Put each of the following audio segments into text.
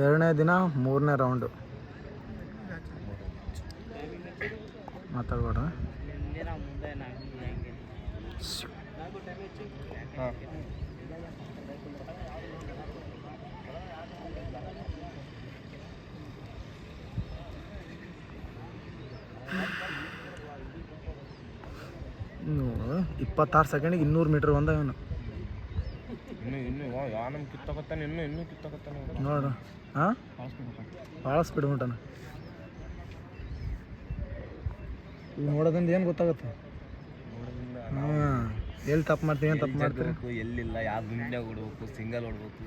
ಎರಡನೇ ದಿನ ಮೂರನೇ ರೌಂಡು ಮಾತಾಡ್ಬೇಡ. ನೋಡು 26 ಸೆಕೆಂಡಿಗೆ 200 ಮೀಟ್ರ್ ಬಂದ ಇವನು. ನೋಡು ಹಾಂ ಭಾಳ ಸ್ಪೀಡ್ ಹೊಂಟಾನ. ಈಗ ನೋಡೋದ್ರಿಂದ ಏನು ಗೊತ್ತಾಗುತ್ತೆ? ಹಾಂ ಎಲ್ಲಿ ತಪ್ಪು ಮಾಡ್ತೀವಿ, ಏನು ತಪ್ಪು ಮಾಡ್ತೀವಿ ಎಲ್ಲಿಲ್ಲ, ಯಾವ ಗುಂಡೆ ಹೊಡ್ಬೇಕು, ಸಿಂಗಲ್ ಹೊಡ್ಬೇಕು.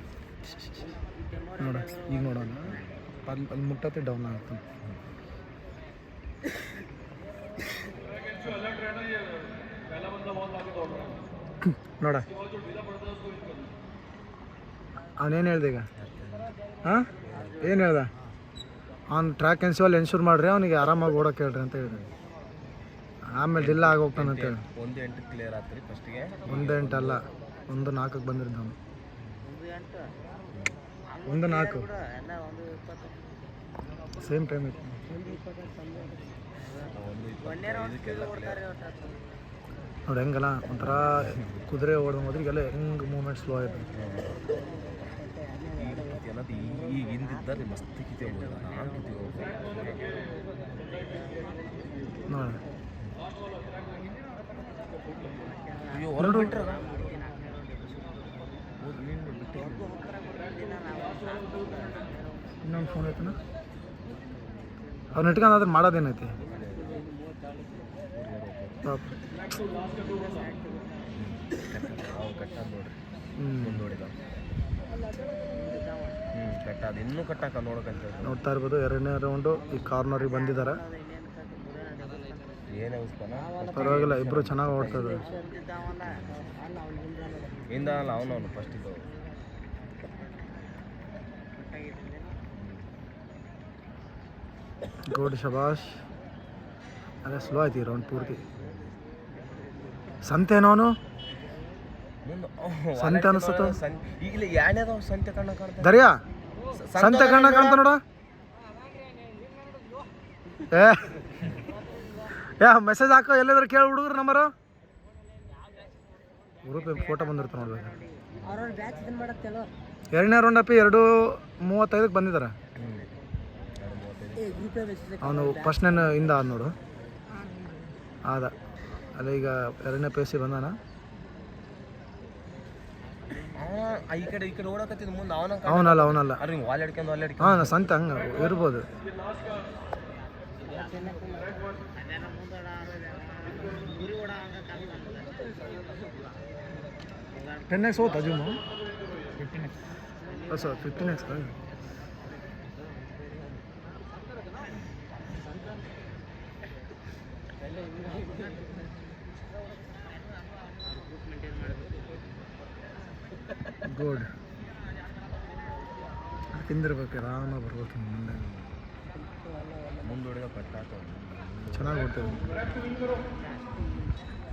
ನೋಡ ಈಗ ನೋಡೋಣ, ಅಲ್ಲಿ ಮುಟ್ಟತ್ತೆ ಡೌನ್ ಆಗುತ್ತೆ. ನೋಡ ಅವನೇನು ಹೇಳ್ದೆ ಈಗ? ಹಾಂ ಏನು ಹೇಳ್ದ? ಅವ್ನು ಟ್ರ್ಯಾಕ್ ಎನ್ಸಿವಲ್ ಎನ್ಶೂರ್ ಮಾಡಿರಿ, ಅವನಿಗೆ ಆರಾಮಾಗಿ ಓಡೋಕೆ ಹೇಳ್ರಿ ಅಂತ ಹೇಳಿದೆ. ಆಮೇಲೆ ಡಿಲ್ಲ ಆಗಿ ಹೋಗ್ತಾನೆ ಅಂತೇಳಿ 1:08 ಕ್ಲಿಯರ್ ಆಗ್ತದೆ ಫಸ್ಟಿಗೆ. 1:08 ಅಲ್ಲ, 1:04 ಬಂದಿದ್ದು ಅವನು. 1:04 ಸೇಮ್ ಟೈಮ್ ಇತ್ತು. ನೋಡಿ ಹೆಂಗಲ್ಲ ಒಂಥರ ಕುದುರೆ ಓಡೋ ಮೊದಲಿಗೆಲ್ಲ ಹೆಂಗೆ ಮೂಮೆಂಟ್ ಸ್ಲೋ ಆಯಿತು. ಈಗ ಹಿಂದಿದ್ದಾರೆ ಮಸ್ತ್ ಕಿತ್ತೀವಿ ನೋಡಿ. ಇನ್ನೊಂದು ಫೋನ್ ಐತನ ಅವ್ನು ಇಟ್ಕೊಂಡ್ರೆ ಮಾಡೋದೇನೈತಿ ಪಾಪ. ಇನ್ನೂ ಕಟ್ಟಾಕ ನೋಡಕಂತ ನೋಡ್ತಾ ಇರ್ಬೋದು. ಎರಡನೇ ರೌಂಡು ಈ ಕಾರ್ನರಿಗೆ ಬಂದಿದ್ದಾರೆ. ಪರವಾಗಿಲ್ಲ, ಇಬ್ಬರು ಚೆನ್ನಾಗಿ ಓಡ್ತಾರೆ. ಇಂದ ಅಲ್ಲ ಅವನವನು ಫಸ್ಟ್ ಇದು ಗುಡ್ ಶಬಾಷ್. ಅದೇ ಸ್ಲೋ ಆಯ್ತು ಈ ರೌಂಡ್ ಪೂರ್ತಿ. ಸಂತೆನೋನು ಸಂತೆ ಅನಿಸುತ್ತ. ಈಗ ಯಾಣ್ಯದ ಸಂತೆ ಕಣ್ಣ ಕಾಣ್ತ ದರ್ಯಾ ಸಂತೆ ಕಣ್ಣ ಕಾಣ್ತ ನೋಡ. ಮೆಸೇಜ್ ಹಾಕೋ, ಎಲ್ಲಾದ್ರೂ ಕೇಳಿ ಹುಡುಗರು ನಂಬರು. ಗ್ರೂಪ್ ಫೋಟೋ ಬಂದಿರ್ತಾರೆ ನೋಡ್ಬೇಕು. ಎರಡನೇ ರೌಂಡ್ ಅಪ್ಪಿ 2:35 ಬಂದಿದ್ದಾರೆ. ಅವನು ಫಸ್ಟ್ನೇ ಇಂದ ಆದ ನೋಡು ಆದ ಅಲ್ಲ. ಈಗ ಎರಡನೇ ಪೇಸಿ ಬಂದಾನ. ಈ ಕಡೆ ಓಡಕತ್ತಿದ್ ಮುಂದೆ ಅವನಲ್ಲ ಹಾಂ ಸಂತೆ ಹಂಗೆ ಇರ್ಬೋದು. $10x ಹೋತಾ ಜೂಮು 15x ಗುಡ್. ತಿಂದಿರ್ಬೇಕು, ಆರಾಮಾಗಿ ಬರ್ಬೇಕು ಮುಂದೆ. ಮುಂದೊಡೆದ ಪಟ್ಟಾಕ ಚೆನ್ನಾಗಿ ಓಡ್ತೇವೆ.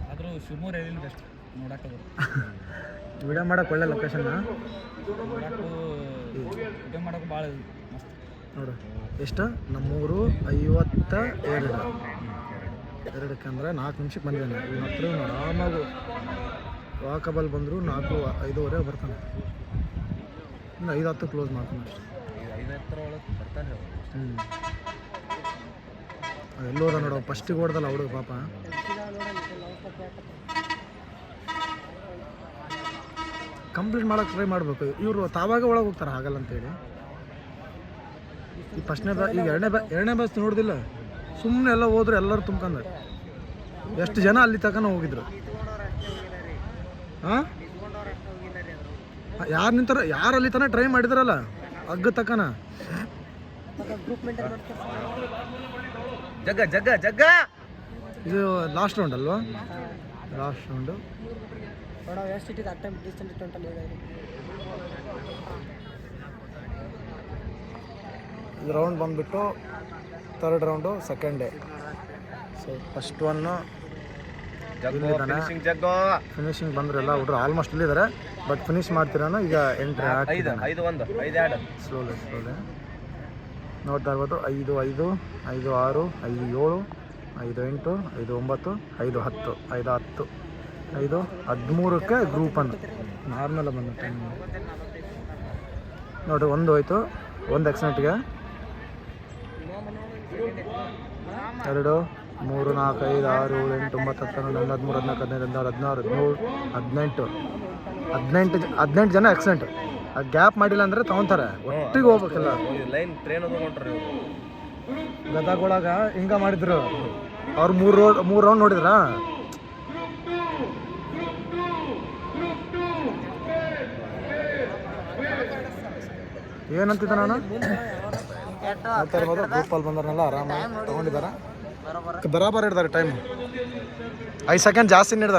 ಆದರೂ ಶಿವಮೊಗ್ಗ ಎಲ್ಲಿ ಬೆಸ್ಟ್ ನೋಡಕ್ಕೆ ವಿಡಿಯೋ ಮಾಡೋಕೆ ಒಳ್ಳೆ ಲೊಕೇಶನ್ನ. ವಿಡಿಯೋ ಮಾಡೋಕೆ ಭಾಳ ಮಸ್ತ್ ನೋಡು. ಎಷ್ಟು ನಮ್ಮೂರು 52 2 4 ನಿಮಿಷಕ್ಕೆ ಬಂದಿದ್ದಾನೆ. ಇವ್ನ ಹತ್ರ ಆರಾಮಾಗಿ ವಾಕಬಲ್ ಬಂದರು 4:05 ಬರ್ತಾನೆ. ಇನ್ನು 5:10 ಕ್ಲೋಸ್ ಮಾಡ್ತಾನೆ ಅಷ್ಟೆ. ಅದೆಲ್ಲ ಹೋದ ನೋಡು. ಫಸ್ಟಿಗೆ ಓಡ್ದಲ್ಲ ಹುಡುಗ ಪಾಪ. ಕಂಪ್ಲೀಟ್ ಮಾಡೋಕೆ ಟ್ರೈ ಮಾಡಬೇಕು. ಇವರು ತಾವಾಗ ಒಳಗೆ ಹೋಗ್ತಾರೆ, ಆಗಲ್ಲ ಅಂತೇಳಿ. ಈ ಫಸ್ಟ್ನೇ ಈಗ ಎರಡನೇ ಬಸ್ ನೋಡ್ದಿಲ್ಲ, ಸುಮ್ಮನೆ ಎಲ್ಲ ಹೋದ್ರು, ಎಲ್ಲರೂ ತುಂಬ್ಕೊಂಡ್ರೆ. ಎಷ್ಟು ಜನ ಅಲ್ಲಿ ತನಕ ಹೋಗಿದ್ರು. ಹಾಂ ಯಾರು ನಿಂತಾರ, ಯಾರು ಅಲ್ಲಿ ತನಕ ಟ್ರೈ ಮಾಡಿದಾರಲ್ಲ ಅಗ್ಗ ತಕ್ಕನ. ಜಗ್ಗ ಇದು ಲಾಸ್ಟ್ ರೌಂಡ್ ಅಲ್ವಾ? Last round. ಇದು ರೌಂಡ್ ಬಂದುಬಿಟ್ಟು 3rd round 2nd day. So first one Jaggu ಇಲ್ಲಿದ್ದಾನೆ. ಫಿನಿಶಿಂಗ್ ಜಗ್ಗು. ಫಿನಿಶಿಂಗ್ ಬಂದ್ರೆ ಎಲ್ಲ ಹುಡುಗರು ಆಲ್ಮೋಸ್ಟ್ ಇಲ್ಲಿದ್ದಾರೆ. ಬಟ್ ಫಿನಿಶ್ ಮಾಡ್ತಿರೋನು ಈಗ ಎಂಟ್ರಿ ಐದು ಆಗ್ತಿದ್ದಾನೆ. 5-1 5-2. ಸ್ಲೋಲಿ ನೋಡ್ತಾ ಇರ್ಬೋದು. 5-5 5-6 5-7 5-8 5-9 5-10 5-10 5-13ಕ್ಕೆ ಗ್ರೂಪ್ ಅಂತ ನಾರ್ಮಲ್ ಬಂದ ಟೈಮ್ ನೋಡಿರಿ. 1 ಹೋಯ್ತು, 1 ಎಕ್ಸ್ನೆಟ್ಗೆ, 2 3 4 5 6 7 8 9 10 11 12 13 14 15 16 17 18 ಜನ ಎಕ್ಸೆಂಟ್. ಆ ಗ್ಯಾಪ್ ಮಾಡಿಲ್ಲ ಅಂದರೆ ತೊಗೊತಾರೆ. ಒಟ್ಟಿಗೆ ಹೋಗ್ಬೇಕಲ್ಲ. ಲೈನ್ ಟ್ರೈನ್ ತಗೊಂಡ್ರಿ ಇವರು. ಗದಗೊಳಗ ಹಿಂಗ ಮಾಡಿದ್ರು ಅವ್ರು 3 ರೌಂಡ್ ನೋಡಿದ್ರ. ಏನಂತಿದ್ದ ನಾನು ಹೇಳ್ತಾ ಇರ್ಬೋದು. ಗ್ರೂಪಲ್ಲಿ ಬಂದವ್ರನ್ನೆಲ್ಲ ಆರಾಮಾಗಿ ತೊಗೊಂಡಿದ್ದಾರೆ. ಬರಾಬರ್ ಹಿಡ್ದಾರೆ ಟೈಮ್. 5 ಸೆಕೆಂಡ್ ಜಾಸ್ತಿ ಹಿಡ್ದಾನೆ.